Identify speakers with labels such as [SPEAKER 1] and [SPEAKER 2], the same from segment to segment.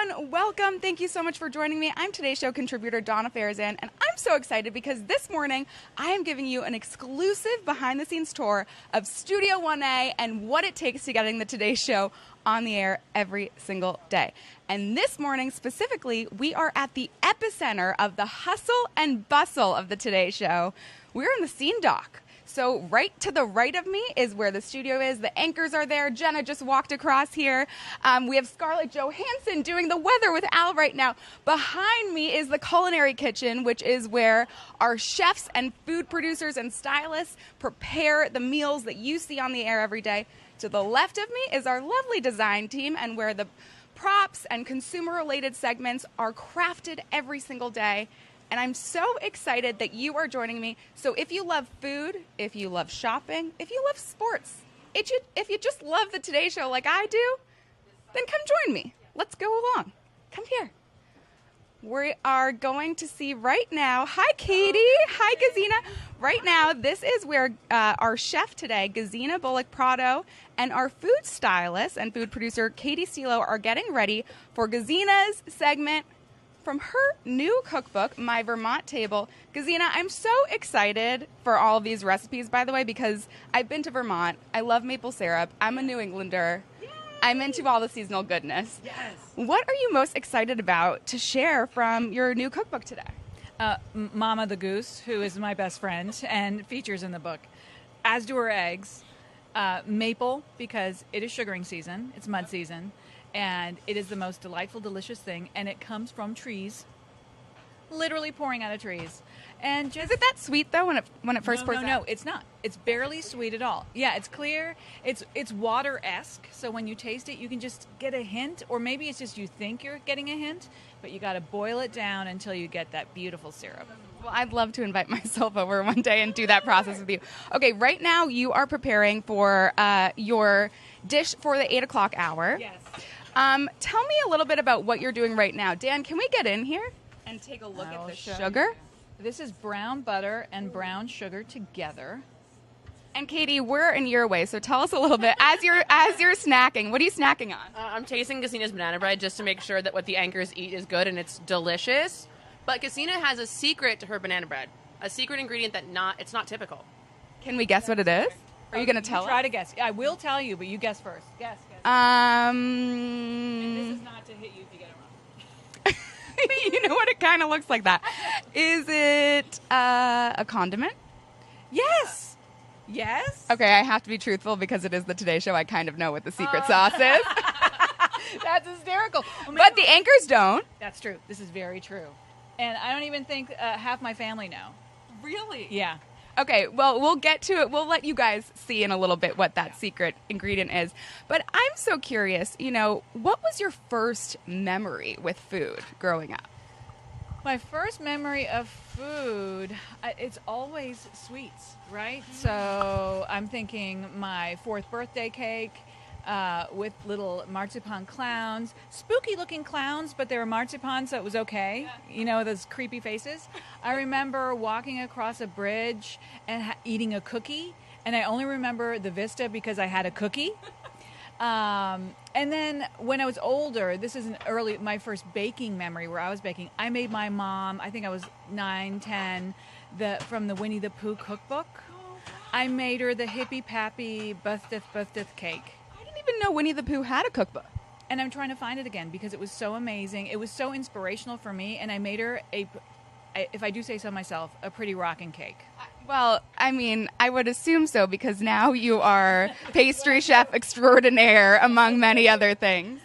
[SPEAKER 1] everyone. Welcome. Thank you so much for joining me. I'm Today Show contributor Donna Farizan, and I'm so excited because this morning I am giving you an exclusive behind-the-scenes tour of Studio 1A and what it takes to getting the Today Show on the air every single day. And this morning specifically, we are at the epicenter of the hustle and bustle of the Today Show. We're in the scene dock. So right to the right of me is where the studio is. The anchors are there. Jenna just walked across here. We have Scarlett Johansson doing the weather with Al right now. Behind me is the culinary kitchen, which is where our chefs and food producers and stylists prepare the meals that you see on the air every day. To the left of me is our lovely design team, and where the props and consumer-related segments are crafted every single day. And I'm so excited that you are joining me. So if you love food, if you love shopping, if you love sports, if you just love the Today Show like I do, then come join me. Let's go along. Come here. We are going to see right now. Hi, Katie. Hi, Gesine. Right now, this is where our chef today, Gesine Bullock-Prado, and our food stylist and food producer, Katie Stilo, are getting ready for Gesine's segment from her new cookbook, My Vermont Table. Gesine, I'm so excited for all of these recipes, by the way, because I've been to Vermont. I love maple syrup. I'm a New Englander. Yay! I'm into all the seasonal goodness. Yes. What are you most excited about to share from your new cookbook today?
[SPEAKER 2] Mama the Goose, who is my best friend and features in the book, as do her eggs. Maple, because it is sugaring season. It's mud season. And it is the most delightful, delicious thing, and it comes from trees, literally pouring out of trees. And just,
[SPEAKER 1] is it that sweet though when it first pours out?
[SPEAKER 2] No, it's not. It's barely sweet at all. Yeah, it's clear. It's water-esque, so when you taste it, you can just get a hint, or maybe it's just you think you're getting a hint, but you got to boil it down until you get that beautiful syrup.
[SPEAKER 1] Well, I'd love to invite myself over one day and do that process with you. Okay, right now you are preparing for your dish for the 8 o'clock hour.
[SPEAKER 2] Yes.
[SPEAKER 1] Tell me a little bit about what you're doing right now. Dan, can we get in here and take a look at the sugar?
[SPEAKER 2] This is brown butter and brown sugar together.
[SPEAKER 1] And Katie, we're in your way, so tell us a little bit. As you're snacking, what are you snacking on?
[SPEAKER 3] I'm tasting Gesine's banana bread just to make sure that what the anchors eat is good and it's delicious. But Gesine has a secret to her banana bread, a secret ingredient that it's not typical.
[SPEAKER 1] Can we guess what it is? Are you going to tell us?
[SPEAKER 2] Try to guess. I will tell you, but you guess first. Guess.
[SPEAKER 1] And
[SPEAKER 2] this is not to hit you if you get it wrong.
[SPEAKER 1] You know what? It kind of looks like that. Is it a condiment?
[SPEAKER 2] Yes. Yes.
[SPEAKER 1] Okay, I have to be truthful because it is the Today Show. I kind of know what the secret sauce is.
[SPEAKER 2] That's hysterical.
[SPEAKER 1] But the anchors don't.
[SPEAKER 2] That's true. This is very true. And I don't even think half my family know.
[SPEAKER 1] Really?
[SPEAKER 2] Yeah.
[SPEAKER 1] Okay, well, we'll get to it. We'll let you guys see in a little bit what that secret ingredient is. But I'm so curious, what was your first memory with food growing up?
[SPEAKER 2] My first memory of food, it's always sweets, right? So I'm thinking my 4th birthday cake with little marzipan clowns, spooky-looking clowns, but they were marzipan, so it was okay. You know, those creepy faces. I remember walking across a bridge and eating a cookie, and I only remember the vista because I had a cookie. And then when I was older, this is my first baking memory where I was baking. I made my mom, I think I was 9, 10, from the Winnie the Pooh cookbook. I made her the Hippie Pappy Buftith cake.
[SPEAKER 1] I didn't even know Winnie the Pooh had a cookbook.
[SPEAKER 2] And I'm trying to find it again because it was so amazing. It was so inspirational for me, and I made her if I do say so myself, a pretty rockin' cake.
[SPEAKER 1] Well, I mean, I would assume so because now you are pastry chef extraordinaire among many other things.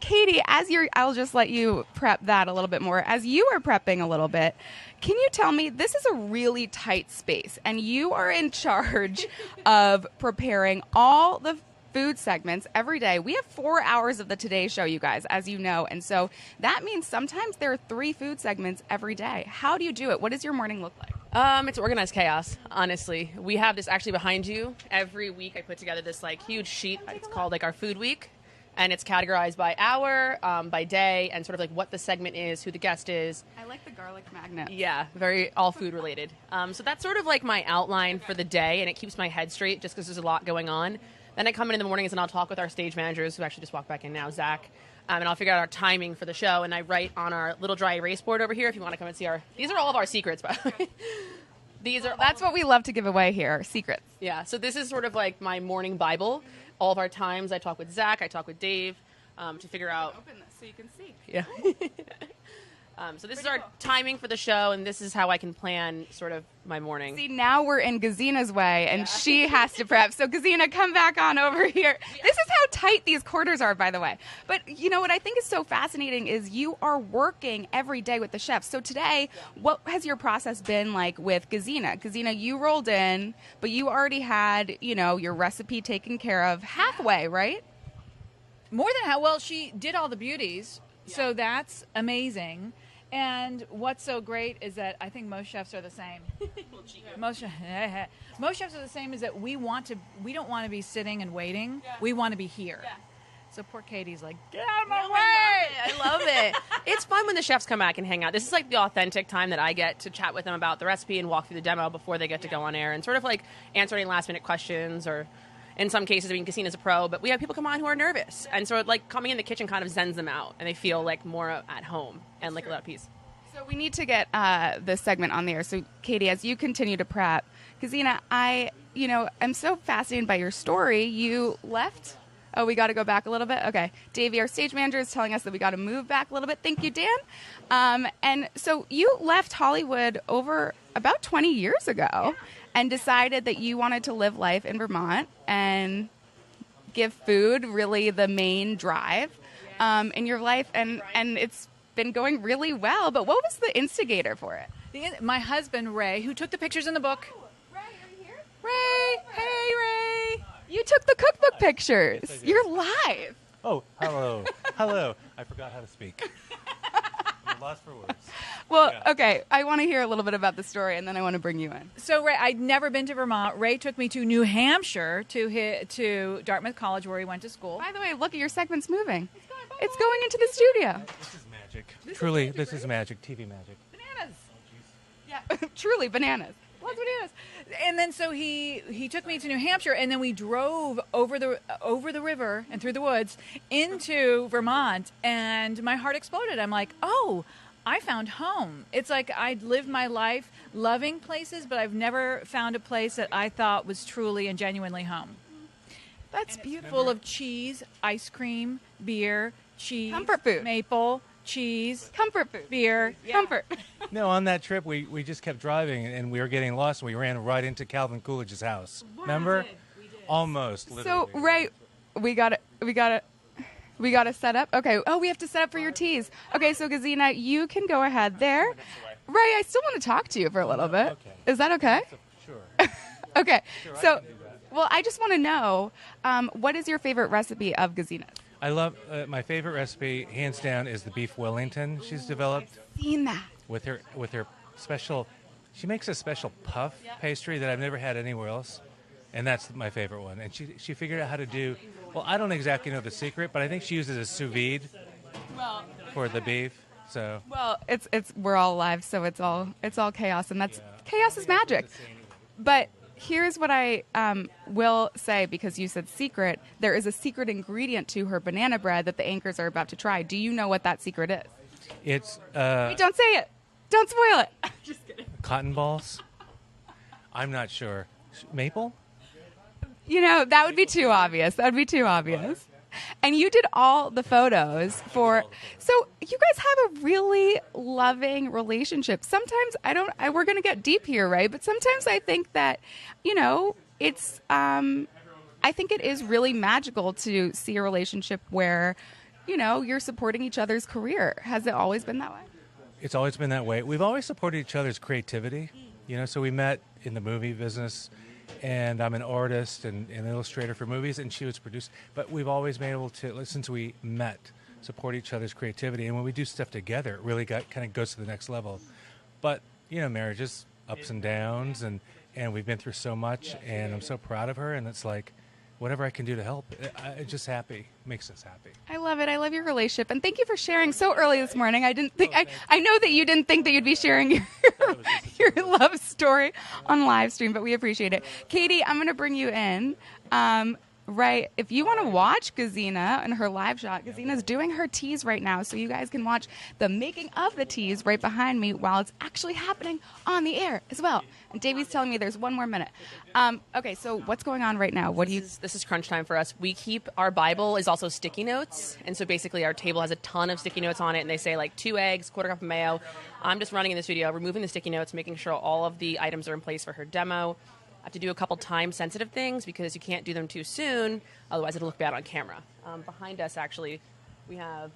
[SPEAKER 1] Katie, I'll just let you prep that a little bit more. As you are prepping a little bit, can you tell me, this is a really tight space, and you are in charge of preparing all the food segments every day. We have 4 hours of the Today Show, you guys, as you know, and so that means sometimes there are 3 food segments every day. How do you do it? What does your morning look like?
[SPEAKER 3] It's organized chaos, honestly. We have this actually behind you. Every week I put together this huge sheet. It's called our food week, and it's categorized by hour, by day, and sort of what the segment is, who the guest is.
[SPEAKER 1] I like the garlic magnet.
[SPEAKER 3] Yeah, very all food related. So that's sort of my outline for the day, and it keeps my head straight just because there's a lot going on. Then I come in the mornings and I'll talk with our stage managers, who actually just walked back in now, Zach, and I'll figure out our timing for the show. And I write on our little dry erase board over here if you want to come and see these are all of our secrets, by the way.
[SPEAKER 1] That's what we love to give away here, secrets.
[SPEAKER 3] Yeah, so this is sort of like my morning Bible. All of our times, I talk with Zach, I talk with Dave to figure out.
[SPEAKER 1] Open this so you can see.
[SPEAKER 3] Yeah. So this is our timing for the show, and this is how I can plan sort of my morning.
[SPEAKER 1] See, now we're in Gesine's way, and she has to prep. So, Gesine, come back on over here. Yeah. This is how tight these quarters are, by the way. But, you know, what I think is so fascinating is you are working every day with the chefs. So today, what has your process been like with Gesine? Gesine, you rolled in, but you already had, you know, your recipe taken care of halfway, right?
[SPEAKER 2] More than how well, she did all the beauties, so that's amazing. And what's so great is that I think most chefs are the same. Most chefs are the same, is that we don't want to be sitting and waiting. Yeah. We want to be here. Yeah. So poor Katie's like, get out of my way.
[SPEAKER 3] I love it. It's fun when the chefs come back and hang out. This is like the authentic time that I get to chat with them about the recipe and walk through the demo before they get to go on air and sort of like answer any last minute questions, or in some cases, I mean, Gesine's a pro, but we have people come on who are nervous. And so like coming in the kitchen kind of zens them out, and they feel like more at home and like a lot of peace.
[SPEAKER 1] So we need to get this segment on the air. So Katie, as you continue to prep, Gesine, I'm so fascinated by your story. You left. Oh, we got to go back a little bit. Okay. Davey, our stage manager, is telling us that we got to move back a little bit. Thank you, Dan. And so you left Hollywood over about 20 years ago and decided that you wanted to live life in Vermont and give food really the main drive in your life. And it's been going really well. But what was the instigator for it?
[SPEAKER 2] My husband, Ray, who took the pictures in the book.
[SPEAKER 1] Ray, are you here?
[SPEAKER 2] Ray, hey, Ray.
[SPEAKER 1] You took the cookbook pictures. Yes, you're live.
[SPEAKER 4] Oh, hello. Hello. I forgot how to speak. I'm lost for words.
[SPEAKER 1] Well, okay. I want to hear a little bit about the story, and then I want to bring you in.
[SPEAKER 2] So, Ray, I'd never been to Vermont. Ray took me to New Hampshire to Dartmouth College, where he went to school.
[SPEAKER 1] By the way, look at your segment's moving. It's going into the studio.
[SPEAKER 4] This is magic. Truly, this is magic. TV magic.
[SPEAKER 2] Bananas.
[SPEAKER 1] Yeah, truly bananas. Lots of bananas.
[SPEAKER 2] And then so he took me to New Hampshire, and then we drove over the river and through the woods into Vermont, and my heart exploded. I'm like, oh, I found home. It's like I'd lived my life loving places, but I've never found a place that I thought was truly and genuinely home.
[SPEAKER 1] That's beautiful.
[SPEAKER 2] Full of cheese, ice cream, beer, cheese,
[SPEAKER 1] comfort food,
[SPEAKER 2] maple, cheese,
[SPEAKER 1] comfort food,
[SPEAKER 2] beer,
[SPEAKER 1] comfort.
[SPEAKER 4] No, on that trip, we just kept driving, and we were getting lost, and we ran right into Calvin Coolidge's house. Remember?
[SPEAKER 2] We did.
[SPEAKER 4] Almost, literally.
[SPEAKER 1] So, Ray, we got to set up. Okay. Oh, we have to set up for your teas. Okay, so Gesine, you can go ahead there. Ray, I still want to talk to you for a little bit.
[SPEAKER 4] Okay.
[SPEAKER 1] Is that okay?
[SPEAKER 4] Sure.
[SPEAKER 1] Okay.
[SPEAKER 4] Sure,
[SPEAKER 1] So, well, I just want to know, what is your favorite recipe of Gesine's?
[SPEAKER 4] I love my favorite recipe, hands down, is the beef Wellington she's developed.
[SPEAKER 1] I've seen that.
[SPEAKER 4] With her special, she makes a special puff pastry that I've never had anywhere else, and that's my favorite one. And she figured out how to do, well, I don't exactly know the secret, but I think she uses a sous vide for the beef. So
[SPEAKER 1] well, it's we're all alive, so it's all chaos, and that's chaos is magic. But here's what I will say, because you said secret. There is a secret ingredient to her banana bread that the anchors are about to try. Do you know what that secret is?
[SPEAKER 4] it's
[SPEAKER 1] Wait, don't say it. Don't spoil it. Just kidding.
[SPEAKER 4] cotton balls. I'm not sure. Maple?
[SPEAKER 1] You know, that would be too obvious. That would be too obvious. And you did all the photos for. So you guys have a really loving relationship. Sometimes we're going to get deep here, right? But sometimes I think that, it's. I think it is really magical to see a relationship where, you're supporting each other's career. Has it always been that way?
[SPEAKER 4] It's always been that way. We've always supported each other's creativity. So we met in the movie business. And I'm an artist and an illustrator for movies, and she was produced. But we've always been able to, since we met, support each other's creativity. And when we do stuff together, it really kind of goes to the next level. But, marriage is ups and downs, and we've been through so much, and I'm so proud of her. And it's like, whatever I can do to help, it's just happy, makes us happy.
[SPEAKER 1] I love it. I love your relationship. And thank you for sharing so early this morning. I didn't think, I know that you didn't think that you'd be sharing your love story on live stream, but we appreciate it. Katie, I'm going to bring you in. right. If you want to watch Gesine and her live shot, Gesine's doing her teas right now, so you guys can watch the making of the teas right behind me while it's actually happening on the air as well. And Davey's telling me there's 1 more minute. Okay, so what's going on right now?
[SPEAKER 3] This is crunch time for us. We keep our Bible is also sticky notes, and so basically our table has a ton of sticky notes on it, and they say like 2 eggs, quarter cup of mayo. I'm just running in this video, removing the sticky notes, making sure all of the items are in place for her demo. I have to do a couple time-sensitive things because you can't do them too soon, otherwise it'll look bad on camera. Behind us, actually, we have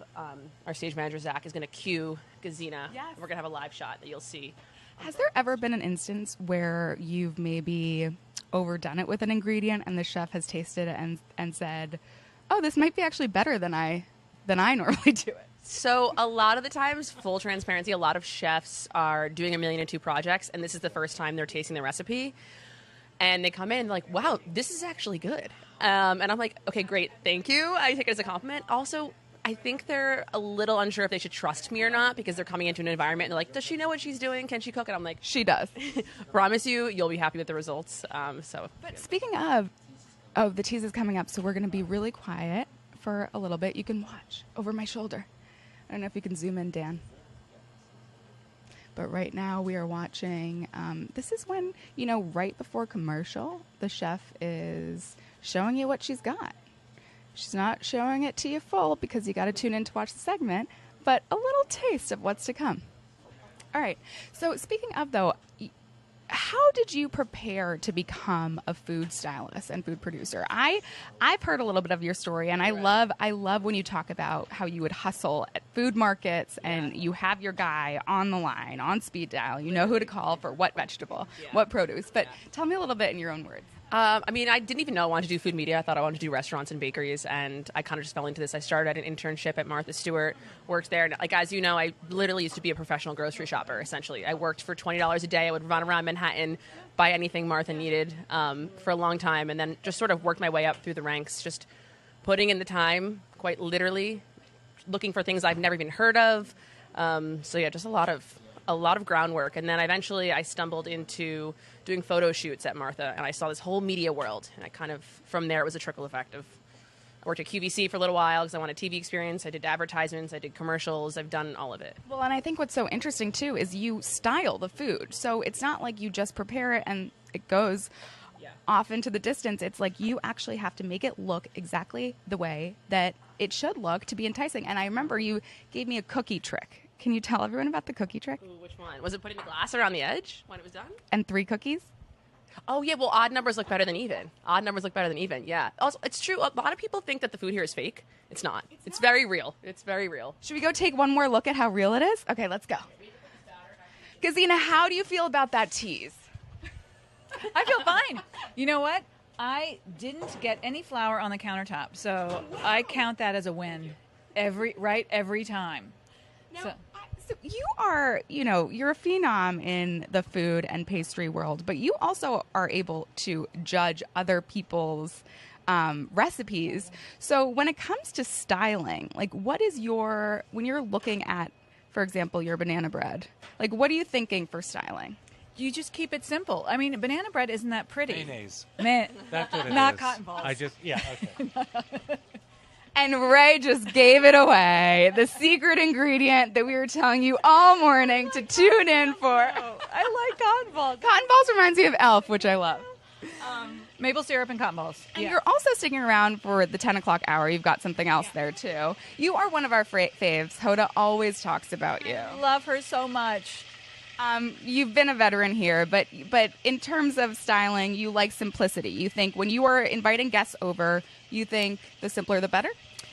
[SPEAKER 3] our stage manager, Zach, is going to cue Gesine.
[SPEAKER 1] Yes.
[SPEAKER 3] We're going to have a live shot that you'll see.
[SPEAKER 1] Has there ever been an instance where you've maybe overdone it with an ingredient and the chef has tasted it and said, oh, this might be actually better than I normally do it?
[SPEAKER 3] So a lot of the times, full transparency, a lot of chefs are doing 1,000,002 projects, and this is the first time they're tasting the recipe. And they come in and like, wow, this is actually good. And I'm like, okay, great, thank you. I take it as a compliment. Also, I think they're a little unsure if they should trust me or not because they're coming into an environment and they're like, does she know what she's doing? Can she cook? And I'm like,
[SPEAKER 1] she does.
[SPEAKER 3] Promise you'll be happy with the results.
[SPEAKER 1] But speaking of the teas is coming up, so we're going to be really quiet for a little bit. You can watch over my shoulder. I don't know if you can zoom in, Dan. But right now we are watching, this is when, right before commercial, the chef is showing you what she's got. She's not showing it to you full because you got to tune in to watch the segment, but a little taste of what's to come. All right. So speaking of, though, how did you prepare to become a food stylist and food producer? I've heard a little bit of your story, and I love when you talk about how you would hustle at food markets and you have your guy on the line, on speed dial. You know who to call for what vegetable, what produce. But tell me a little bit in your own words.
[SPEAKER 3] I didn't even know I wanted to do food media. I thought I wanted to do restaurants and bakeries, and I kind of just fell into this. I started at an internship at Martha Stewart, worked there, and as you know, I literally used to be a professional grocery shopper, essentially. I worked for $20 a day. I would run around Manhattan, buy anything Martha needed for a long time, and then just sort of worked my way up through the ranks, just putting in the time, quite literally, looking for things I've never even heard of. Just a lot of groundwork, and then eventually I stumbled into doing photo shoots at Martha, and I saw this whole media world, and I kind of, from there, it was a trickle effect of, I worked at QVC for a little while because I wanted TV experience, I did advertisements, I did commercials, I've done all of it.
[SPEAKER 1] Well, and I think what's so interesting, too, is you style the food, so it's not like you just prepare it and it goes off into the distance. It's like you actually have to make it look exactly the way that it should look to be enticing, and I remember you gave me a cookie trick. Can you tell everyone about the cookie trick?
[SPEAKER 3] Ooh, which one? Was it putting the glass around the edge when it was done?
[SPEAKER 1] And 3 cookies?
[SPEAKER 3] Oh, yeah. Well, odd numbers look better than even. Odd numbers look better than even, yeah. Also, it's true. A lot of people think that the food here is fake. It's not. It's very real. It's very real.
[SPEAKER 1] Should we go take one more look at how real it is? Okay, let's go. Gesine, how do you feel about that tease?
[SPEAKER 2] I feel fine. You know what? I didn't get any flour on the countertop, so I count that as a win every time.
[SPEAKER 1] Now, so you are, you're a phenom in the food and pastry world, but you also are able to judge other people's recipes. So when it comes to styling, what is when you're looking at, for example, your banana bread, what are you thinking for styling?
[SPEAKER 2] You just keep it simple. I mean, banana bread isn't that pretty.
[SPEAKER 4] Mayonnaise.
[SPEAKER 2] That's
[SPEAKER 4] what it
[SPEAKER 2] not
[SPEAKER 4] is.
[SPEAKER 2] cotton balls.
[SPEAKER 4] Okay.
[SPEAKER 1] And Ray just gave it away. The secret ingredient that we were telling you all morning to tune in for.
[SPEAKER 2] Oh, I like cotton balls.
[SPEAKER 1] Cotton balls reminds me of Elf, which I love.
[SPEAKER 2] Maple syrup and cotton balls.
[SPEAKER 1] And you're also sticking around for the 10 o'clock hour. You've got something else there, too. You are one of our faves. Hoda always talks about you.
[SPEAKER 2] I love her so much.
[SPEAKER 1] You've been a veteran here, but in terms of styling, you like simplicity. You think when you are inviting guests over, you think the simpler the better?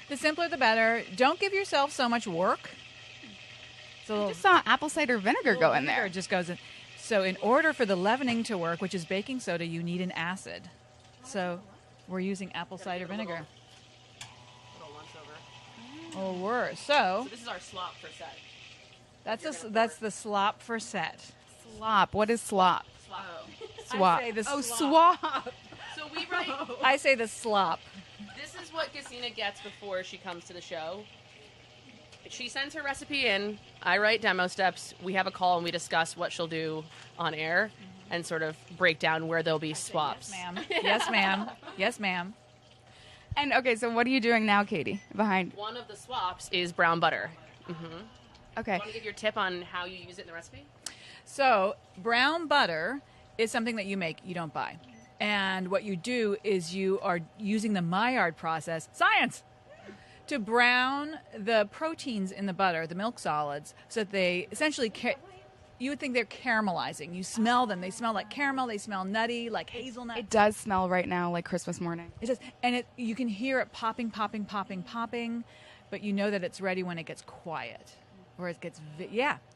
[SPEAKER 2] The simpler the better. Don't give yourself so much work.
[SPEAKER 1] I just saw apple cider vinegar go in there.
[SPEAKER 2] It just goes in. So in order for the leavening to work, which is baking soda, you need an acid. So we're using apple cider vinegar. Oh, we're
[SPEAKER 3] So this is our slop for set.
[SPEAKER 2] That's the slop for set.
[SPEAKER 1] Slop. What is slop?
[SPEAKER 3] Swap.
[SPEAKER 2] I say the
[SPEAKER 1] Oh,
[SPEAKER 2] slop.
[SPEAKER 1] swap.
[SPEAKER 3] So we write.
[SPEAKER 2] I say the slop.
[SPEAKER 3] This is what Gesine gets before she comes to the show. She sends her recipe in. I write demo steps. We have a call and we discuss what she'll do on air and sort of break down where there'll be swaps.
[SPEAKER 2] Yes, ma'am. Yes, ma'am. Yes, ma'am.
[SPEAKER 1] And okay, so what are you doing now, Katie, behind?
[SPEAKER 3] One of the swaps is brown butter.
[SPEAKER 1] Okay.
[SPEAKER 3] Want to give your tip on how you use it in the recipe?
[SPEAKER 2] So brown butter is something that you make, you don't buy. And what you do is you are using the Maillard process, science, to brown the proteins in the butter, the milk solids, so that they essentially, you would think they're caramelizing. You smell them. They smell like caramel. They smell nutty, like hazelnut.
[SPEAKER 1] It does smell right now like Christmas morning.
[SPEAKER 2] It does. And you can hear it popping, popping, popping, popping, but you know that it's ready when it gets quiet. Or it gets,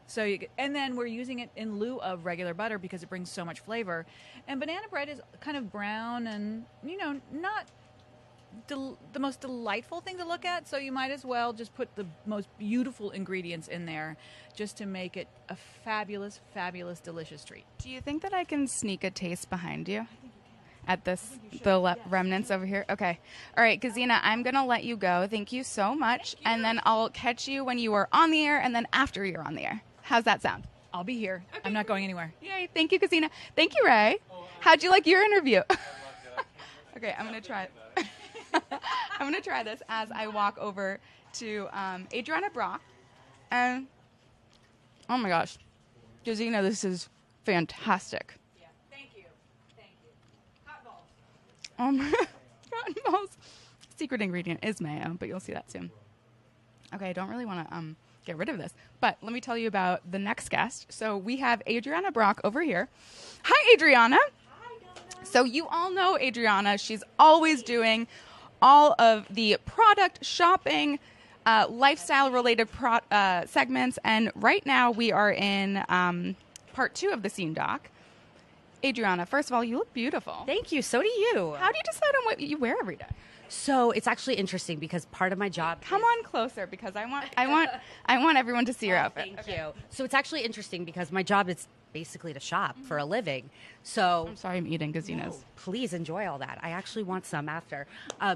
[SPEAKER 2] So and then we're using it in lieu of regular butter because it brings so much flavor. And banana bread is kind of brown and, not the most delightful thing to look at. So you might as well just put the most beautiful ingredients in there just to make it a fabulous, fabulous, delicious treat.
[SPEAKER 1] Do you think that I can sneak a taste behind you? At remnants over here? Okay. All right, Gesine, I'm going to let you go. Thank you so much. And then I'll catch you when you are on the air and then after you're on the air. How's that sound?
[SPEAKER 2] I'll be here. Okay. I'm not going anywhere.
[SPEAKER 1] Yay. Thank you, Gesine. Thank you, Ray. How'd you like your interview? Okay, I'm going to try it. I'm going to try this as I walk over to Adrianna Brach. And, oh my gosh, Gesine, this is fantastic. Cotton balls. Secret ingredient is mayo, but you'll see that soon. Okay, I don't really want to get rid of this, but let me tell you about the next guest. So we have Adrianna Brach over here. Hi, Adrianna.
[SPEAKER 5] Hi, Donna.
[SPEAKER 1] So you all know Adrianna. She's always doing all of the product shopping, lifestyle-related segments, and right now we are in part 2 of the Scene Doc. Adrianna, first of all, you look beautiful.
[SPEAKER 5] Thank you. So do you.
[SPEAKER 1] How do you decide on what you wear every day?
[SPEAKER 5] So it's actually interesting because part of my job.
[SPEAKER 1] Come on closer because I want everyone to see your outfit.
[SPEAKER 5] Thank you. So it's actually interesting because my job is basically to shop for a living. So
[SPEAKER 1] I'm sorry, I'm eating Gesine's.
[SPEAKER 5] Please enjoy all that. I actually want some after.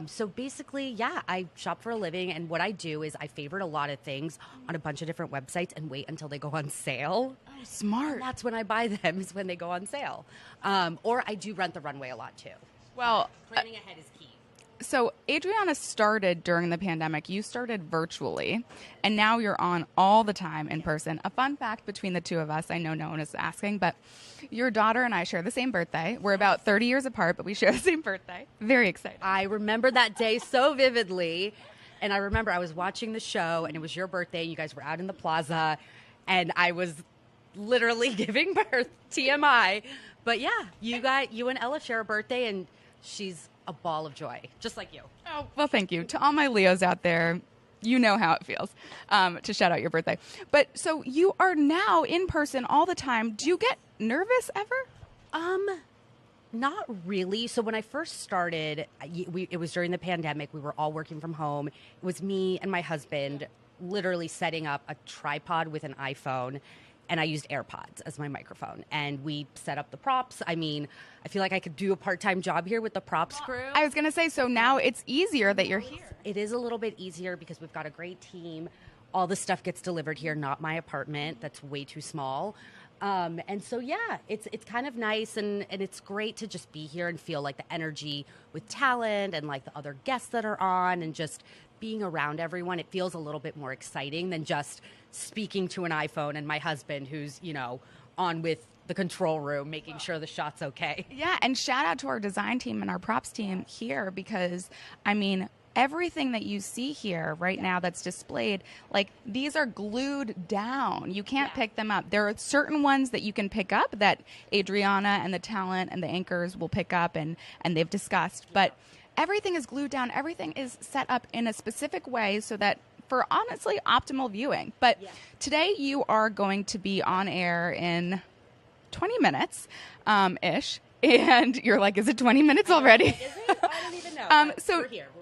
[SPEAKER 5] So basically, I shop for a living, and what I do is I favorite a lot of things on a bunch of different websites and wait until they go on sale.
[SPEAKER 1] Oh, smart.
[SPEAKER 5] And that's when I buy them, is when they go on sale. Or I do rent the runway a lot too.
[SPEAKER 1] Well,
[SPEAKER 5] planning ahead is key.
[SPEAKER 1] So Adrianna started during the pandemic. You started virtually, and now you're on all the time in person. A fun fact between the two of us, I know no one is asking, but your daughter and I share the same birthday. We're about 30 years apart, but we share the same birthday. Very exciting.
[SPEAKER 5] I remember that day so vividly, and I remember I was watching the show, and it was your birthday, and you guys were out in the plaza, and I was literally giving birth, TMI. But yeah, you and Ella share a birthday, and she's a ball of joy, just like you.
[SPEAKER 1] Oh, well, thank you. To all my Leos out there, you know how it feels to shout out your birthday. But so you are now in person all the time. Do you get nervous ever?
[SPEAKER 5] Not really. So when I first started, it was during the pandemic. We were all working from home. It was me and my husband literally setting up a tripod with an iPhone, and I used AirPods as my microphone. And we set up the props. I mean, I feel like I could do a part-time job here with the props crew.
[SPEAKER 1] I was going to say, so now it's easier that you're here.
[SPEAKER 5] It is a little bit easier because we've got a great team. All the stuff gets delivered here, not my apartment. That's way too small. And so, yeah, it's kind of nice, and it's great to just be here and feel like the energy with talent and like the other guests that are on and just being around everyone. It feels a little bit more exciting than just speaking to an iPhone and my husband who's, on with the control room, making sure the shot's okay.
[SPEAKER 1] Yeah, and shout out to our design team and our props team here because, I mean, everything that you see here right now that's displayed, like these are glued down. You can't pick them up. There are certain ones that you can pick up that Adrianna and the talent and the anchors will pick up and they've discussed. But everything is glued down. Everything is set up in a specific way so that for honestly optimal viewing. But today you are going to be on air in 20 minutes ish. And you're like, is it 20 minutes already?
[SPEAKER 5] Is it? I don't even know.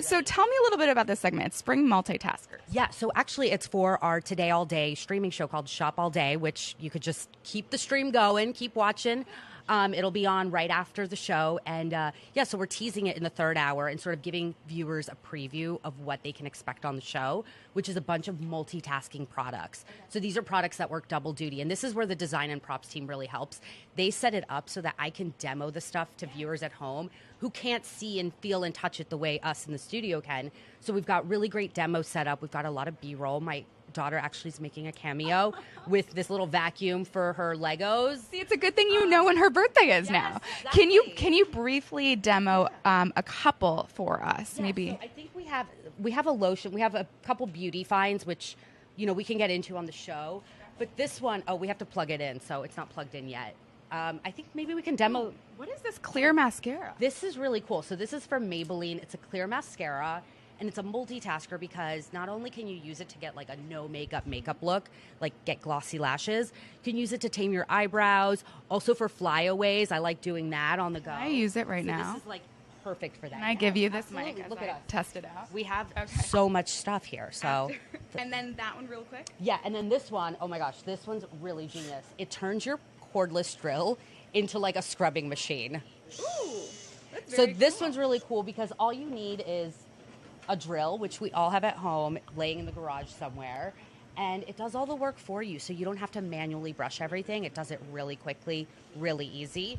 [SPEAKER 1] So tell me a little bit about this segment. It's Spring Multitaskers.
[SPEAKER 5] Yeah, so actually it's for our Today All Day streaming show called Shop All Day, which you could just keep the stream going, keep watching. It'll be on right after the show. And so we're teasing it in the third hour and sort of giving viewers a preview of what they can expect on the show, which is a bunch of multitasking products. So these are products that work double duty. And this is where the design and props team really helps. They set it up so that I can demo the stuff to viewers at home who can't see and feel and touch it the way us in the studio can. So we've got really great demos set up. We've got a lot of B-roll. My daughter actually is making a cameo with this little vacuum for her Legos.
[SPEAKER 1] See, it's a good thing you know when her birthday is now.
[SPEAKER 5] Exactly.
[SPEAKER 1] Can you briefly demo a couple for us?
[SPEAKER 5] Yeah,
[SPEAKER 1] Maybe.
[SPEAKER 5] So I think we have a lotion. We have a couple beauty finds, which we can get into on the show. But this one, we have to plug it in, so it's not plugged in yet. I think maybe we can demo.
[SPEAKER 1] What is this clear mascara?
[SPEAKER 5] This is really cool. So this is from Maybelline. It's a clear mascara. And it's a multitasker because not only can you use it to get like a no makeup look, like get glossy lashes, you can use it to tame your eyebrows. Also for flyaways, I like doing that on the go.
[SPEAKER 1] I use it right now.
[SPEAKER 5] This is like perfect for that.
[SPEAKER 1] Can I give you this
[SPEAKER 5] Absolutely.
[SPEAKER 1] mic?
[SPEAKER 5] Look
[SPEAKER 1] as
[SPEAKER 5] at
[SPEAKER 1] I
[SPEAKER 5] us.
[SPEAKER 1] Test it out.
[SPEAKER 5] We have
[SPEAKER 1] Okay.
[SPEAKER 5] so much stuff here. So
[SPEAKER 1] And then that one real quick.
[SPEAKER 5] yeah, and then this one, oh my gosh, this one's really genius. It turns your cordless drill into like a scrubbing machine.
[SPEAKER 1] Ooh, that's
[SPEAKER 5] So
[SPEAKER 1] very
[SPEAKER 5] this
[SPEAKER 1] cool.
[SPEAKER 5] one's really cool because all you need is a drill, which we all have at home, laying in the garage somewhere, and it does all the work for you, so you don't have to manually brush everything. It does it really quickly, really easy.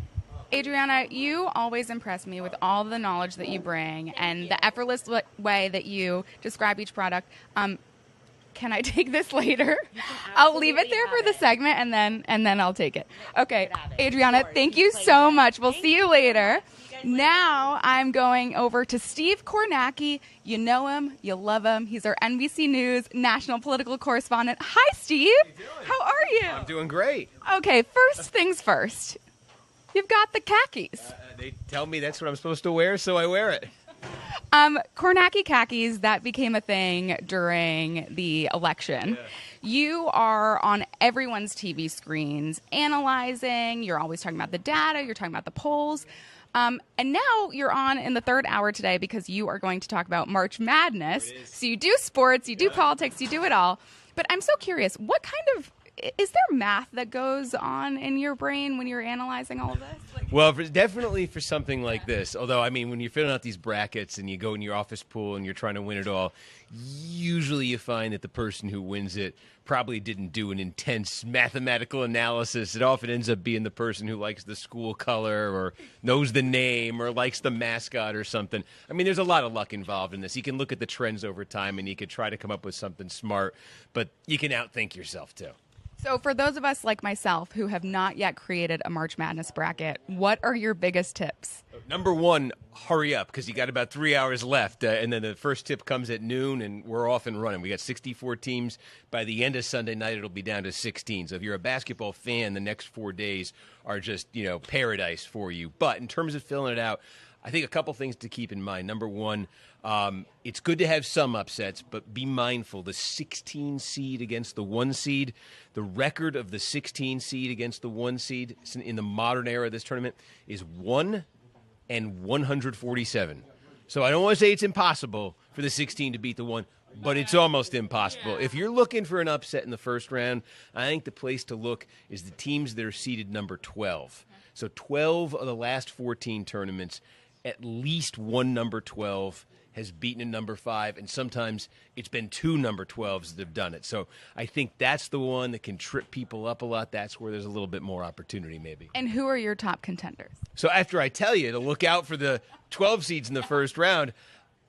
[SPEAKER 1] Adrianna, you always impress me with all the knowledge that you bring and the effortless way that you describe each product. Can I take this later? I'll leave it there for the segment, and then I'll take it. Okay, Adrianna, thank you so much. We'll see you later. Now I'm going over to Steve Kornacki. You know him, you love him. He's our NBC News national political correspondent. Hi, Steve. How are you?
[SPEAKER 6] I'm doing great.
[SPEAKER 1] Okay, first things first. You've got the khakis.
[SPEAKER 6] They tell me that's what I'm supposed to wear, so I wear it.
[SPEAKER 1] Kornacki khakis, that became a thing during the election.
[SPEAKER 6] Yeah.
[SPEAKER 1] You are on everyone's TV screens analyzing. You're always talking about the data. You're talking about the polls. And now you're on in the third hour today because you are going to talk about March Madness. So you do sports, you do politics, you do it all. But I'm so curious, what kind of is there math that goes on in your brain when you're analyzing all of this?
[SPEAKER 6] Well, definitely for something like this. Although, I mean, when you're filling out these brackets and you go in your office pool and you're trying to win it all, usually you find that the person who wins it probably didn't do an intense mathematical analysis. It often ends up being the person who likes the school color or knows the name or likes the mascot or something. I mean, there's a lot of luck involved in this. You can look at the trends over time and you could try to come up with something smart, but you can outthink yourself too.
[SPEAKER 1] So for those of us like myself who have not yet created a March Madness bracket, what are your biggest tips?
[SPEAKER 6] Number one, hurry up because you got about 3 hours left. And then the first tip comes at noon and we're off and running. We got 64 teams. By the end of Sunday night, it'll be down to 16. So if you're a basketball fan, the next 4 days are just, paradise for you. But in terms of filling it out, I think a couple things to keep in mind. Number one, it's good to have some upsets, but be mindful. The 16 seed against the 1 seed, the record of the 16 seed against the 1 seed in the modern era of this tournament is 1 and 147. So I don't want to say it's impossible for the 16 to beat the 1, but it's almost impossible. If you're looking for an upset in the first round, I think the place to look is the teams that are seeded number 12. So 12 of the last 14 tournaments, at least one number 12 has beaten a number 5, and sometimes it's been 2 number 12s that have done it. So I think that's the one that can trip people up a lot. That's where there's a little bit more opportunity maybe.
[SPEAKER 1] And who are your top contenders?
[SPEAKER 6] So after I tell you to look out for the 12 seeds in the first round,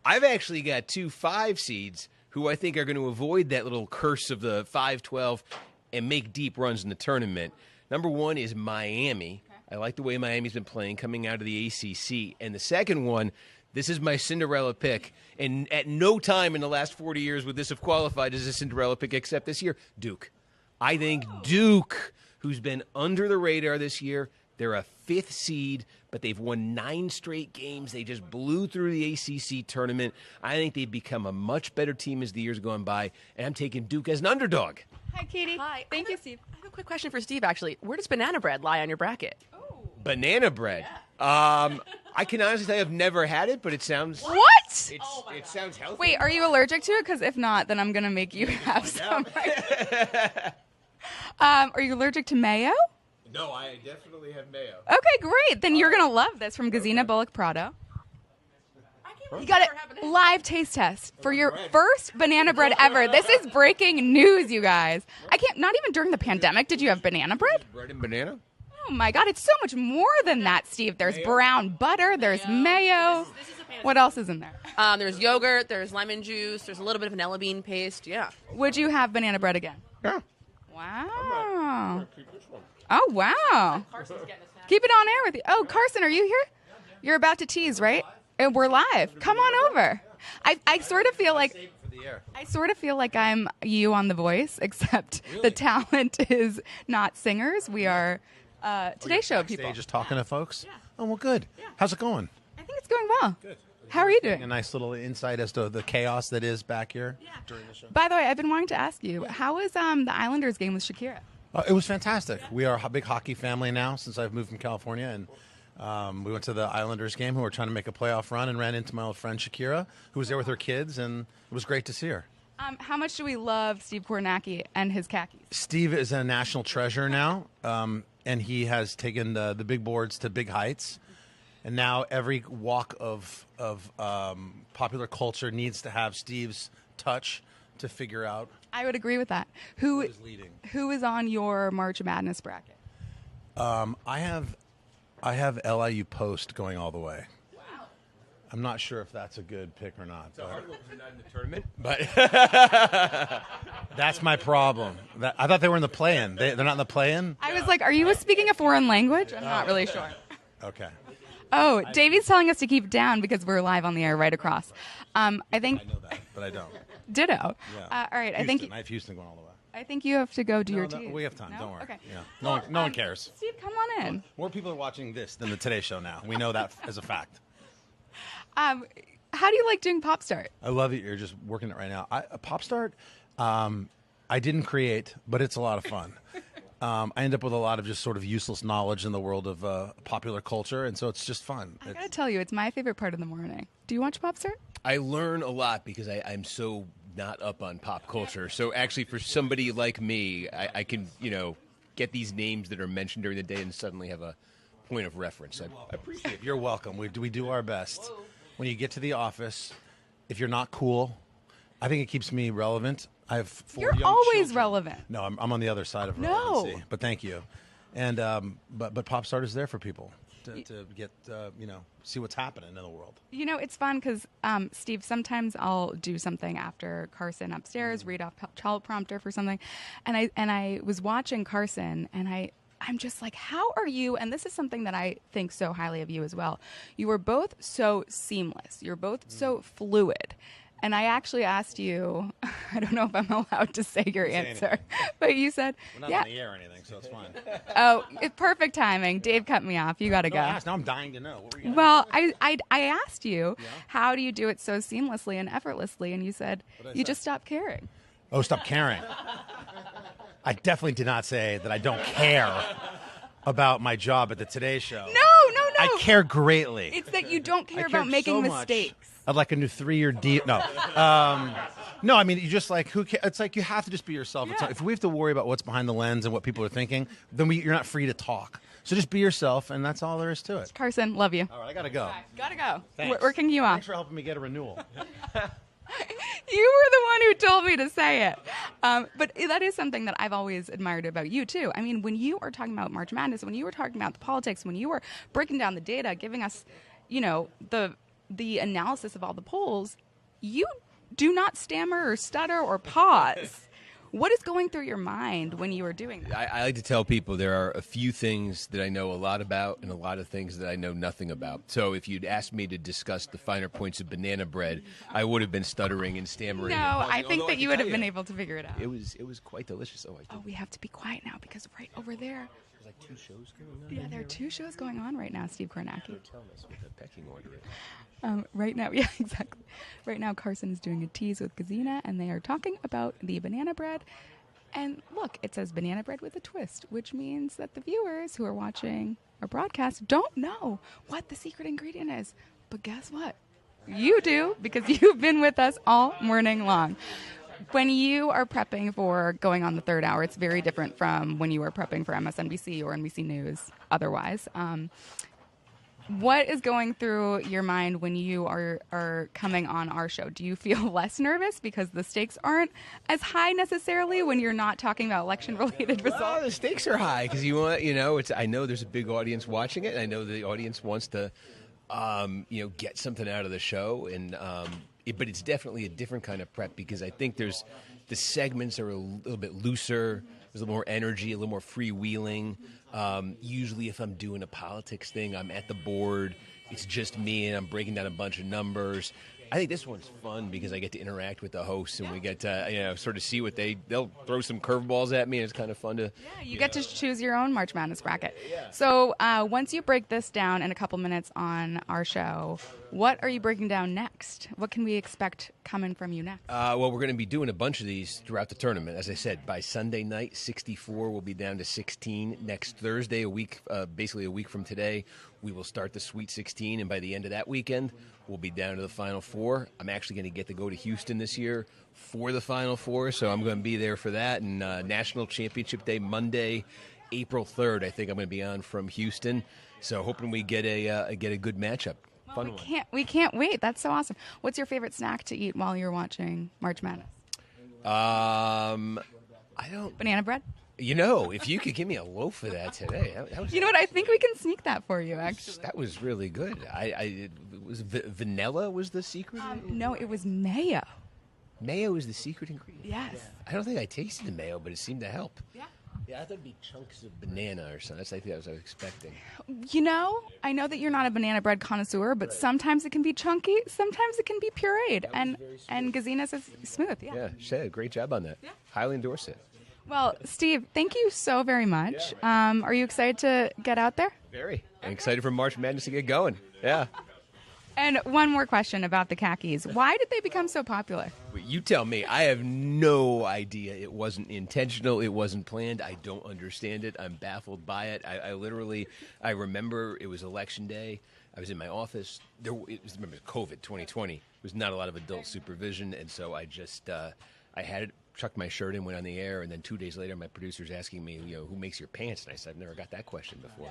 [SPEAKER 6] I've actually got 2 5 seeds who I think are going to avoid that little curse of the 5-12 and make deep runs in the tournament. Number 1 is Miami. I like the way Miami's been playing coming out of the ACC. And the second one, this is my Cinderella pick. And at no time in the last 40 years would this have qualified as a Cinderella pick except this year, Duke. I think Duke, who's been under the radar this year, they're a 5th seed, but they've won 9 straight games. They just blew through the ACC tournament. I think they've become a much better team as the years gone by, and I'm taking Duke as an underdog.
[SPEAKER 1] Hi, Katie.
[SPEAKER 3] Hi.
[SPEAKER 1] Thank you, Steve.
[SPEAKER 3] I have a quick question for Steve, actually. Where does banana bread lie on your bracket?
[SPEAKER 6] Banana bread. I can honestly say I've never had it, but it sounds...
[SPEAKER 1] What?
[SPEAKER 6] It sounds healthy.
[SPEAKER 1] Wait, are you allergic to it? Because if not, then I'm going to make you have some. Are you allergic to mayo?
[SPEAKER 6] No, I definitely have mayo.
[SPEAKER 1] Okay, great. Then you're going to love this from Gesine Bullock-Prado. You got a live taste test for your first banana bread ever. This is breaking news, you guys. Not even during the pandemic did you have banana bread?
[SPEAKER 6] Bread and banana?
[SPEAKER 1] Oh my God, it's so much more than that, Steve. There's brown butter, there's mayo. What else is in there?
[SPEAKER 3] There's yogurt, there's lemon juice, there's a little bit of vanilla bean paste. Yeah.
[SPEAKER 1] Would you have banana bread again?
[SPEAKER 6] Yeah.
[SPEAKER 1] Wow. Oh, wow. Keep it on air with you. Oh, Carson, are you here? You're about to tease, right? And we're live. Come on over. I sort of feel like I'm you on The Voice, except the talent is not singers. We are Today Show people.
[SPEAKER 7] Just talking to folks. Yeah. Oh well, good. Yeah. How's it going?
[SPEAKER 1] I think it's going well. Good. How are you doing?
[SPEAKER 7] A nice little insight as to the chaos that is back here during the show.
[SPEAKER 1] By the way, I've been wanting to ask you, how was the Islanders game with Shakira?
[SPEAKER 7] It was fantastic. We are a big hockey family now since I've moved from California, and we went to the Islanders game, who were trying to make a playoff run, and ran into my old friend Shakira, who was there with her kids, and it was great to see her.
[SPEAKER 1] How much do we love Steve Kornacki and his khakis?
[SPEAKER 7] Steve is a national treasure now, and he has taken the big boards to big heights. And now every walk of popular culture needs to have Steve's touch to figure out.
[SPEAKER 1] I would agree with that. Who
[SPEAKER 7] is leading?
[SPEAKER 1] Who is on your March Madness bracket?
[SPEAKER 7] I have LIU Post going all the way.
[SPEAKER 1] Wow.
[SPEAKER 7] I'm not sure if that's a good pick or not.
[SPEAKER 6] It's a hard one because they're not in the tournament, but
[SPEAKER 7] that's my problem. I thought they were in the play-in. They're not in the play-in?
[SPEAKER 1] I was like, are you speaking a foreign language? I'm not really sure.
[SPEAKER 7] Okay.
[SPEAKER 1] Oh, Davey's telling us to keep it down because we're live on the air right across. I think.
[SPEAKER 7] I know that, but I don't.
[SPEAKER 1] Ditto.
[SPEAKER 7] Yeah.
[SPEAKER 1] All right.
[SPEAKER 7] I have Houston going all the way.
[SPEAKER 1] I think you have to go do your
[SPEAKER 7] team.
[SPEAKER 1] team.
[SPEAKER 7] We have time.
[SPEAKER 1] No?
[SPEAKER 7] Don't worry.
[SPEAKER 1] Okay.
[SPEAKER 7] Yeah. No one cares.
[SPEAKER 1] Steve, come on in.
[SPEAKER 7] More people are watching this than the Today Show now. We know that as a fact.
[SPEAKER 1] How do you like doing Pop Start?
[SPEAKER 7] I love that you're just working it right now. Pop Start, I didn't create, but it's a lot of fun. I end up with a lot of just sort of useless knowledge in the world of popular culture, and so it's just fun.
[SPEAKER 1] I gotta tell you, it's my favorite part of the morning. Do you watch Pop Start?
[SPEAKER 6] I learn a lot because I'm so not up on pop culture. So actually, for somebody like me, I can get these names that are mentioned during the day and suddenly have a point of reference. I appreciate it.
[SPEAKER 7] You're welcome. We do our best. When you get to the office, if you're not cool, I think it keeps me relevant. I have 4
[SPEAKER 1] You're
[SPEAKER 7] young
[SPEAKER 1] always
[SPEAKER 7] children.
[SPEAKER 1] relevant.
[SPEAKER 7] No, I'm on the other side of relevancy. But thank you. And but Pop Start is there for people to get see what's happening in the world.
[SPEAKER 1] It's fun because Steve, sometimes I'll do something after Carson upstairs, read off teleprompter for something, and I was watching Carson, and I'm just like, how are you? And this is something that I think so highly of you as well. You were both so seamless. You're both so fluid. And I actually asked you, I don't know if I'm allowed to say your answer, but you said,
[SPEAKER 7] we're not on the air or anything, so it's fine.
[SPEAKER 1] Oh, perfect timing. Dave cut me off. You got to go.
[SPEAKER 7] Now I'm dying to know. What were you
[SPEAKER 1] well, I asked you, how do you do it so seamlessly and effortlessly? And you said, you just stop caring.
[SPEAKER 7] Oh, stop caring. I definitely did not say that I don't care about my job at the Today Show.
[SPEAKER 1] No.
[SPEAKER 7] I care greatly.
[SPEAKER 1] It's that you don't care about making mistakes.
[SPEAKER 7] I'd like a new 3-year deal. No. No, I mean, you just like, who cares? It's like you have to just be yourself.
[SPEAKER 1] Yeah.
[SPEAKER 7] If we have to worry about what's behind the lens and what people are thinking, then you're not free to talk. So just be yourself, and that's all there is to it.
[SPEAKER 1] Carson, love you.
[SPEAKER 7] All right, I got to go.
[SPEAKER 1] Gotta go.
[SPEAKER 7] Thanks.
[SPEAKER 1] We're kicking you off.
[SPEAKER 7] Thanks for helping me get a renewal.
[SPEAKER 1] You were the one who told me to say it. But that is something that I've always admired about you, too. I mean, when you were talking about March Madness, when you were talking about the politics, when you were breaking down the data, giving us, the analysis of all the polls, you do not stammer or stutter or pause. What is going through your mind when you are doing that?
[SPEAKER 6] I like to tell people there are a few things that I know a lot about and a lot of things that I know nothing about. So if you'd asked me to discuss the finer points of banana bread, I would have been stuttering and stammering.
[SPEAKER 1] No,
[SPEAKER 6] and pausing,
[SPEAKER 1] I think that you would have been
[SPEAKER 6] you,
[SPEAKER 1] able to figure it out.
[SPEAKER 6] It was quite delicious.
[SPEAKER 1] Oh, we have to be quiet now because right over there.
[SPEAKER 6] There's like 2 shows going on.
[SPEAKER 1] Yeah, there are 2 shows going on right now, Steve Kornacki.
[SPEAKER 6] Tell us what the pecking order is.
[SPEAKER 1] Right now, yeah, exactly. Right now, Carson is doing a tease with Gesine, and they are talking about the banana bread. And look, it says banana bread with a twist, which means that the viewers who are watching our broadcast don't know what the secret ingredient is. But guess what? You do, because you've been with us all morning long. When you are prepping for going on the third hour, it's very different from when you are prepping for MSNBC or NBC News otherwise. What is going through your mind when you are coming on our show? Do you feel less nervous because the stakes aren't as high necessarily when you're not talking about election-related results?
[SPEAKER 6] Well, the stakes are high because I know there's a big audience watching it, and I know the audience wants to, get something out of the show, and but it's definitely a different kind of prep because I think the segments are a little bit looser. There's a little more energy, a little more freewheeling. Usually if I'm doing a politics thing, I'm at the board. It's just me, and I'm breaking down a bunch of numbers. I think this one's fun because I get to interact with the hosts, and we get to sort of see what they'll throw some curveballs at me, and it's kind of fun to.
[SPEAKER 1] Yeah, you get to choose your own March Madness bracket. Yeah. So once you break this down in a couple minutes on our show, what are you breaking down next? What can we expect coming from you next?
[SPEAKER 6] Well, we're going to be doing a bunch of these throughout the tournament. As I said, by Sunday night, 64 will be down to 16. Next Thursday, basically a week from today, we will start the Sweet 16, and by the end of that weekend, we'll be down to the Final Four. I'm actually going to get to go to Houston this year for the Final Four, so I'm going to be there for that. And National Championship Day, Monday, April 3rd, I think I'm going to be on from Houston. So hoping we get a good matchup.
[SPEAKER 1] Well, we can't wait. That's so awesome. What's your favorite snack to eat while you're watching March Madness? Banana bread?
[SPEAKER 6] If you could give me a loaf of that today. That was,
[SPEAKER 1] you know what? I think we can sneak that for you, actually.
[SPEAKER 6] That was really good. It was vanilla was the secret?
[SPEAKER 1] No, it was mayo.
[SPEAKER 6] Mayo is the secret ingredient?
[SPEAKER 1] Yes.
[SPEAKER 6] I don't think I tasted the mayo, but it seemed to help.
[SPEAKER 1] Yeah.
[SPEAKER 6] Yeah, I thought it'd be chunks of banana or something. That's what I was expecting.
[SPEAKER 1] I know that you're not a banana bread connoisseur, but sometimes it can be chunky, sometimes it can be pureed, and Gesine is smooth. Yeah.
[SPEAKER 6] Yeah, she did a great job on that. Yeah. Highly endorse it.
[SPEAKER 1] Well, Steve, thank you so very much. Are you excited to get out there?
[SPEAKER 6] Very. I'm excited for March Madness to get going. Yeah.
[SPEAKER 1] And one more question about the khakis. Why did they become so popular?
[SPEAKER 6] You tell me. I have no idea. It wasn't intentional. It wasn't planned. I don't understand it. I'm baffled by it. I remember it was election day. I was in my office. Remember COVID 2020. There was not a lot of adult supervision, and so I just I had it, chucked my shirt in, went on the air, and then 2 days later, my producer's asking me, who makes your pants? And I said, I've never got that question before.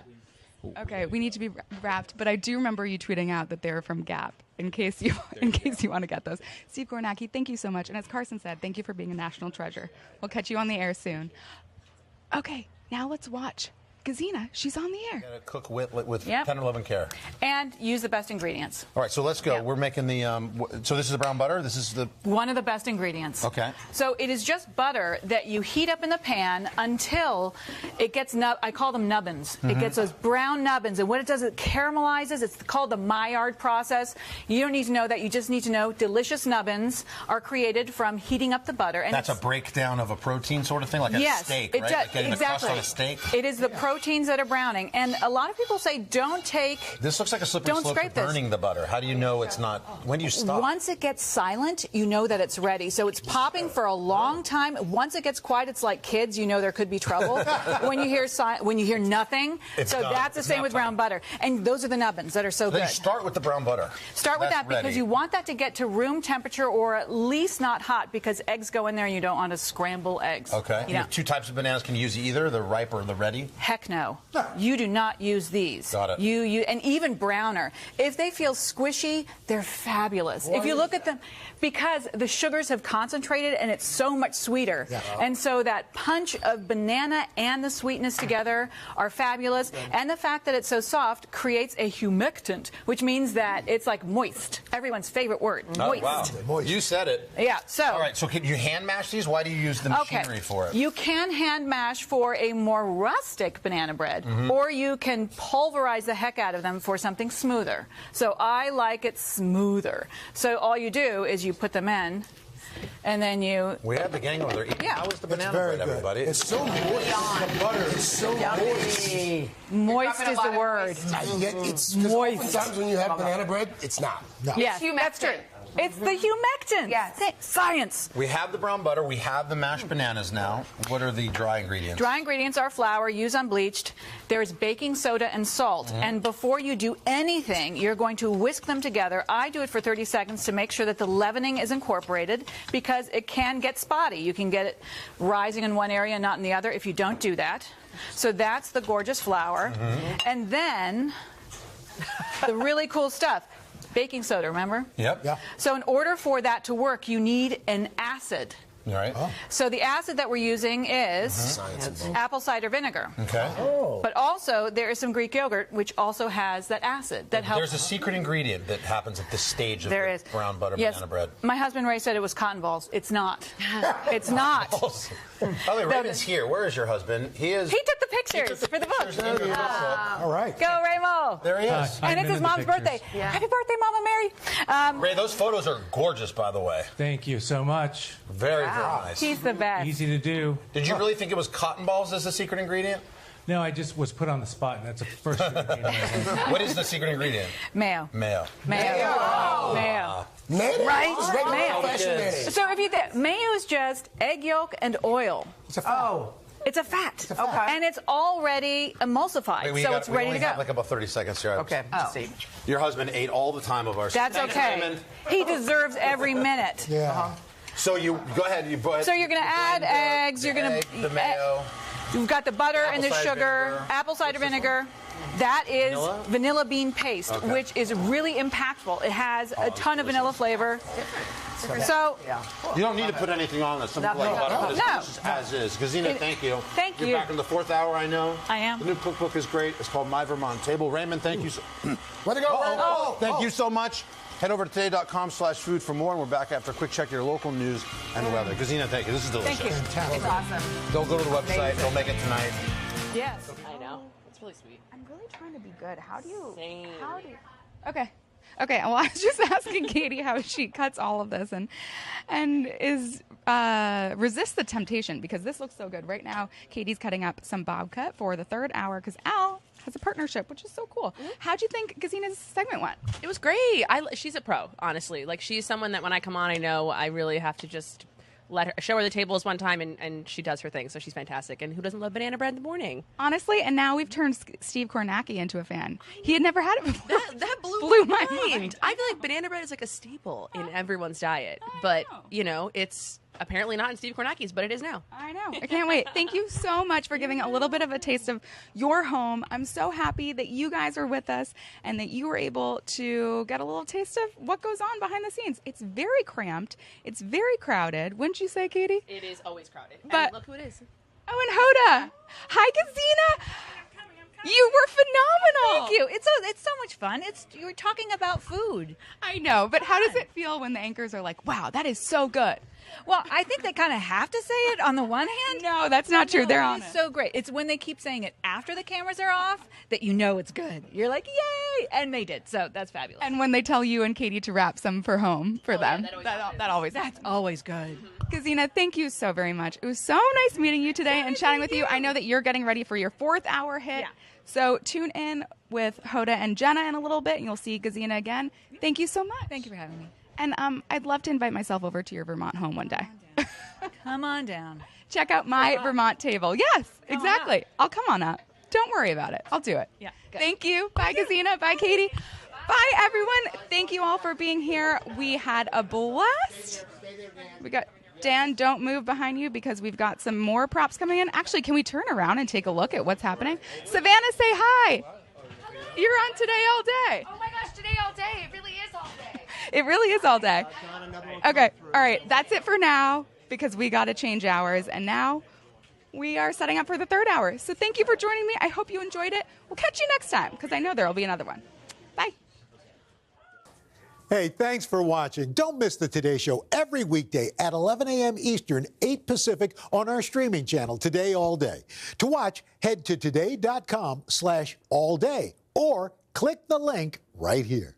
[SPEAKER 6] Ooh.
[SPEAKER 1] Okay, we need to be wrapped, but I do remember you tweeting out that they're from Gap. In case you want to get those. Steve Kornacki, thank you so much, and as Carson said, thank you for being a national treasure. We'll catch you on the air soon. Okay, now let's watch Gesine. She's on the air.
[SPEAKER 7] Gotta cook with tender love and care.
[SPEAKER 8] And use the best ingredients.
[SPEAKER 7] All right, so let's go.
[SPEAKER 8] Yep.
[SPEAKER 7] We're making the, so this is the brown butter? This is the...
[SPEAKER 8] One of the best ingredients.
[SPEAKER 7] Okay.
[SPEAKER 8] So it is just butter that you heat up in the pan until it gets, I call them nubbins. Mm-hmm. It gets those brown nubbins. And what it does, it caramelizes. It's called the Maillard process. You don't need to know that. You just need to know delicious nubbins are created from heating up the butter. And
[SPEAKER 7] that's a breakdown of a protein sort of thing, like a steak, right? Like getting
[SPEAKER 8] exactly.
[SPEAKER 7] the crust on a steak?
[SPEAKER 8] It is the proteins that are browning. And a lot of people say don't take...
[SPEAKER 7] This looks like a slippery slope to burning the butter. How do you know it's not... When do you stop?
[SPEAKER 8] Once it gets silent, you know that it's ready. So it's popping for a long time. Once it gets quiet, it's like kids. You know there could be trouble when you hear nothing. So that's the same with brown butter. And those are the nubbins that are so good.
[SPEAKER 7] You start with the brown butter.
[SPEAKER 8] Start with that because you want that to get to room temperature or at least not hot because eggs go in there and you don't want to scramble eggs.
[SPEAKER 7] Okay. You have two types of bananas. Can you use either, the ripe or the ready?
[SPEAKER 8] Heck no. You do not use these.
[SPEAKER 7] Got it.
[SPEAKER 8] And even browner. If they feel squishy, they're fabulous. If you look at them, because the sugars have concentrated and it's so much sweeter. Yeah. And so that punch of banana and the sweetness together are fabulous. And the fact that it's so soft creates a humectant, which means that it's like moist. Everyone's favorite word, moist.
[SPEAKER 7] Wow. Moist. You said it.
[SPEAKER 8] Yeah. So.
[SPEAKER 7] All right. So can you hand mash these? Why do you use the machinery for it?
[SPEAKER 8] You can hand mash for a more rustic banana bread, or you can pulverize the heck out of them for something smoother. So I like it smoother. So all you do is you put them in, and then you...
[SPEAKER 7] We have the gang over there eating. How is the banana bread, everybody?
[SPEAKER 9] It's so moist. The butter is so moist.
[SPEAKER 8] Moist is the word.
[SPEAKER 9] It's moist. Sometimes when you have banana bread, it's not. No.
[SPEAKER 8] Yes, that's true. It's the humectant.
[SPEAKER 1] Yes.
[SPEAKER 8] Science.
[SPEAKER 7] We have the brown butter. We have the mashed bananas now. What are the dry ingredients?
[SPEAKER 8] Dry ingredients are flour, used unbleached. There's baking soda and salt. And before you do anything, you're going to whisk them together. I do it for 30 seconds to make sure that the leavening is incorporated because it can get spotty. You can get it rising in one area and not in the other if you don't do that. So that's the gorgeous flour. And then the really cool stuff. Baking soda, remember?
[SPEAKER 7] Yep. Yeah.
[SPEAKER 8] So in order for that to work, you need an acid.
[SPEAKER 7] All right.
[SPEAKER 8] So the acid that we're using is apple cider vinegar.
[SPEAKER 7] Okay.
[SPEAKER 8] But also there is some Greek yogurt, which also has that acid that helps.
[SPEAKER 7] There's a secret ingredient that happens at this stage of the brown butter banana bread.
[SPEAKER 8] My husband Ray said it was cotton balls. It's not. It's not.
[SPEAKER 7] By the way, Raymond's here. Where is your husband? He
[SPEAKER 8] took the pictures for the book.
[SPEAKER 7] All right.
[SPEAKER 8] Go, Raymo.
[SPEAKER 7] There he is.
[SPEAKER 8] And it's his mom's birthday. Happy birthday, Mama Mary.
[SPEAKER 7] Ray, those photos are gorgeous, by the way.
[SPEAKER 4] Thank you so much.
[SPEAKER 7] Very nice.
[SPEAKER 8] He's the best.
[SPEAKER 4] Easy to do.
[SPEAKER 7] Did you really think it was cotton balls as the secret ingredient?
[SPEAKER 4] No, I just was put on the spot, and that's the first thing.
[SPEAKER 7] What is the secret ingredient?
[SPEAKER 8] Mayo.
[SPEAKER 7] Mayo.
[SPEAKER 8] Mayo.
[SPEAKER 9] Mayonnaise?
[SPEAKER 8] Right?
[SPEAKER 9] It's regular
[SPEAKER 8] Mayo.
[SPEAKER 9] old-fashioned mayonnaise.
[SPEAKER 8] So if you think, mayo is just egg yolk and oil.
[SPEAKER 9] It's a fat.
[SPEAKER 8] It's a fat.
[SPEAKER 9] Okay.
[SPEAKER 8] And it's already emulsified, so it's ready to go.
[SPEAKER 7] We have like about 30 seconds here.
[SPEAKER 9] Okay. See.
[SPEAKER 7] Your husband ate all the time of our.
[SPEAKER 8] That's okay. He deserves every minute.
[SPEAKER 9] Yeah.
[SPEAKER 7] So you go ahead.
[SPEAKER 8] So you're going to add eggs. You're going to
[SPEAKER 7] the mayo.
[SPEAKER 8] You've got the butter and the
[SPEAKER 7] Apple cider
[SPEAKER 8] sugar,
[SPEAKER 7] vinegar.
[SPEAKER 8] apple cider vinegar. That is vanilla bean paste,
[SPEAKER 7] Okay.
[SPEAKER 8] which is really impactful. It has a ton of vanilla flavor. So
[SPEAKER 7] You don't need to put anything on this. Something like butter. But it's delicious as is. Gesine, thank you.
[SPEAKER 8] Thank
[SPEAKER 7] You're
[SPEAKER 8] you.
[SPEAKER 7] back in the 4th hour, I know.
[SPEAKER 8] I am.
[SPEAKER 7] The new cookbook is great. It's called My Vermont Table. Raymond, thank you.
[SPEAKER 9] Way to go, Raymond.
[SPEAKER 7] Thank you so much. Head over to today.com/food for more, and we're back after a quick check of your local news and weather. Gesine, thank you. This is delicious.
[SPEAKER 8] thank you.
[SPEAKER 9] Fantastic.
[SPEAKER 1] It's awesome.
[SPEAKER 7] Don't go to the website. Don't make it tonight.
[SPEAKER 8] Yes.
[SPEAKER 3] I know. It's really sweet.
[SPEAKER 1] I'm really trying to be good. How do you?
[SPEAKER 3] Same.
[SPEAKER 1] How do you? Okay. Okay. Well, I was just asking Katie how she cuts all of this and is resist the temptation because this looks so good right now. Katie's cutting up some bob cut for the 3rd hour because Al has a partnership, which is so cool. How'd you think Gesine's segment went?
[SPEAKER 3] It was great. She's a pro, honestly. Like, she's someone that when I come on, I know I really have to just show her the tables one time, and she does her thing. So she's fantastic. And who doesn't love banana bread in the morning?
[SPEAKER 1] Honestly, and now we've turned Steve Kornacki into a fan. He had never had it before.
[SPEAKER 3] That blew my mind. I feel like banana bread is like a staple in everyone's diet. But, it's apparently not in Steve Kornacki's, but it is now.
[SPEAKER 1] I know. I can't wait. Thank you so much for giving a little bit of a taste of your home. I'm so happy that you guys are with us and that you were able to get a little taste of what goes on behind the scenes. It's very cramped. It's very crowded. Wouldn't you say, Katie?
[SPEAKER 3] It is always crowded.
[SPEAKER 1] But
[SPEAKER 3] And look who it is.
[SPEAKER 1] Oh, and Hoda. Hi, Gesine. You were phenomenal.
[SPEAKER 10] Thank you. It's so much fun. You're talking about food.
[SPEAKER 1] I know, but how does it feel when the anchors are like, "Wow, that is so good"?
[SPEAKER 10] Well, I think they kind of have to say it on the one hand.
[SPEAKER 1] No, that's not true. They're on
[SPEAKER 10] It's
[SPEAKER 1] it.
[SPEAKER 10] so great. It's when they keep saying it after the cameras are off that you know it's good. You're like, yay! And they did. So that's fabulous.
[SPEAKER 1] And when they tell you and Katie to wrap some for home for them, that always
[SPEAKER 10] That's always good.
[SPEAKER 1] Gesine, thank you so very much. It was so nice meeting you today and chatting with you. I know that you're getting ready for your 4th hour hit.
[SPEAKER 10] Yeah.
[SPEAKER 1] So tune in with Hoda and Jenna in a little bit, and you'll see Gesine again. Thank you so much.
[SPEAKER 10] Thank you for having me.
[SPEAKER 1] And I'd love to invite myself over to your Vermont home one day.
[SPEAKER 10] Come on down.
[SPEAKER 1] Check out my Vermont table. Yes, exactly. I'll come on up. Don't worry about it. I'll do it.
[SPEAKER 10] Yeah, good.
[SPEAKER 1] Thank you. Bye, Gesine. Bye, Katie. Bye, everyone. Thank you all for being here. We had a blast. We got Dan, don't move behind you because we've got some more props coming in. Actually, can we turn around and take a look at what's happening? Savannah, say hi. You're on Today All Day.
[SPEAKER 11] Oh my gosh, Today All Day. It really is all day.
[SPEAKER 1] It really is all day. Okay. All right. That's it for now because we got to change hours. And now we are setting up for the 3rd hour. So thank you for joining me. I hope you enjoyed it. We'll catch you next time because I know there will be another one. Bye.
[SPEAKER 12] Hey, thanks for watching. Don't miss the Today Show every weekday at 11 a.m. Eastern, 8 Pacific on our streaming channel, Today All Day. To watch, head to today.com/allday or click the link right here.